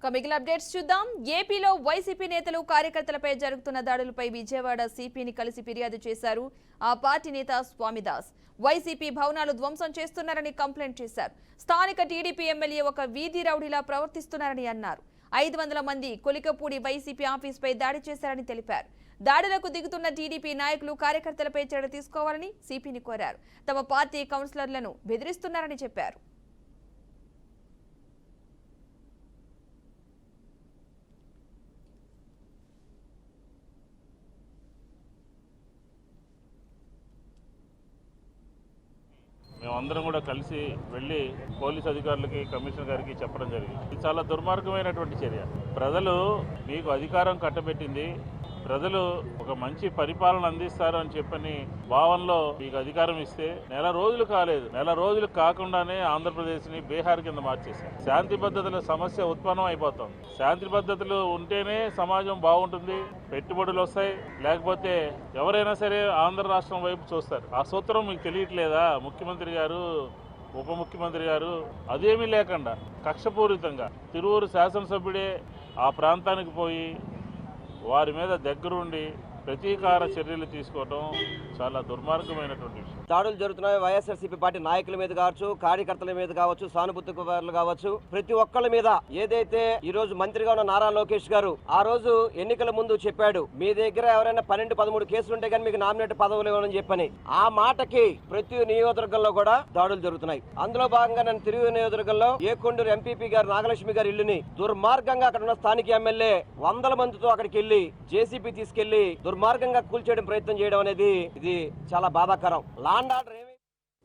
మిగిలిన అప్డేట్స్ చూద్దాం. ఏపీలో వైసీపీ నేతలు కార్యకర్తలపై జరుగుతున్న దాడులపై విజయవాడ సిపిని కలిసి ఫిర్యాదు చేశారు. ఆ పార్టీ నేత స్వామిదాస్ వైసీపీ భవనాలు ధ్వంసం చేస్తున్నారని కంప్లైంట్ చేశారు. స్థానిక టీడీపీ ఎమ్మెల్యే ఒక వీధి రౌడీలా ప్రవర్తిస్తున్నారని అన్నారు. 500 మంది కొలికపూడి వైసీపీ ఆఫీసుపై దాడి చేశారని తెలిపారు. దాడులకు దిగుతున్న టీడీపీ నాయకులు కార్యకర్తలపై చర్య తీసుకోవాలని సిపిని కోరారు. తమ పార్టీ కౌన్సిలర్లను బెదిరిస్తున్నారని చెప్పారు. మేమందరం కూడా కలిసి వెళ్ళి పోలీస్ అధికారులకి, కమిషనర్ గారికి చెప్పడం జరిగింది. ఇది చాలా దుర్మార్గమైనటువంటి చర్య. ప్రజలు మీకు అధికారం కట్టబెట్టింది, ప్రజలు ఒక మంచి పరిపాలన అందిస్తారు అని చెప్పని భావనలో మీకు అధికారం ఇస్తే నెల రోజులు కాలేదు. నెల రోజులు కాకుండానే ఆంధ్రప్రదేశ్ని బీహార్ కింద మార్చేశారు. శాంతి భద్రతల సమస్య ఉత్పన్నం అయిపోతుంది. శాంతి భద్రతలు ఉంటేనే సమాజం బాగుంటుంది, పెట్టుబడులు వస్తాయి. లేకపోతే ఎవరైనా సరే ఆంధ్ర రాష్ట్రం వైపు చూస్తారు. ఆ సూత్రం మీకు తెలియట్లేదా? ముఖ్యమంత్రి గారు, ఉప ముఖ్యమంత్రి గారు అదేమీ లేకుండా కక్షపూరితంగా తిరువూరు శాసనసభ్యుడే ఆ ప్రాంతానికి పోయి వారి మీద దగ్గరుండి ప్రతీకార చర్యలు తీసుకోవడం చాలా దుర్మార్గమైనటువంటి విషయం. దాడులు జరుగుతున్నాయి. వైఎస్ఆర్సీపీ పార్టీ నాయకుల మీద కావచ్చు, కార్యకర్తల మీద కావచ్చు, సానుభూతి కావచ్చు, ప్రతి ఒక్కళ్ళ మీద. ఏదైతే ఈ రోజు మంత్రిగా ఉన్న నారా లోకేష్ గారు ఆ రోజు ఎన్నికల ముందు చెప్పాడు, మీ దగ్గర ఎవరైనా 12-13 కేసులు ఉంటే కానీ మీకు నామినేట్ పదవులు ఇవ్వని చెప్పని, ఆ మాటకి ప్రతి నియోజకవర్గంలో కూడా దాడులు జరుగుతున్నాయి. అందులో భాగంగా నేను తిరుగు నియోజకవర్గంలో ఏకొండూరు ఎంపీపీ గారు నాగలక్ష్మి గారి ఇల్లుని దుర్మార్గంగా అక్కడ ఉన్న స్థానిక ఎమ్మెల్యే 100 మందితో అక్కడికి వెళ్లి జేసీబీ తీసుకెళ్లి దుర్మార్గంగా కూల్చేయడం ప్రయత్నం చేయడం అనేది ఇది చాలా బాధాకరం. Land order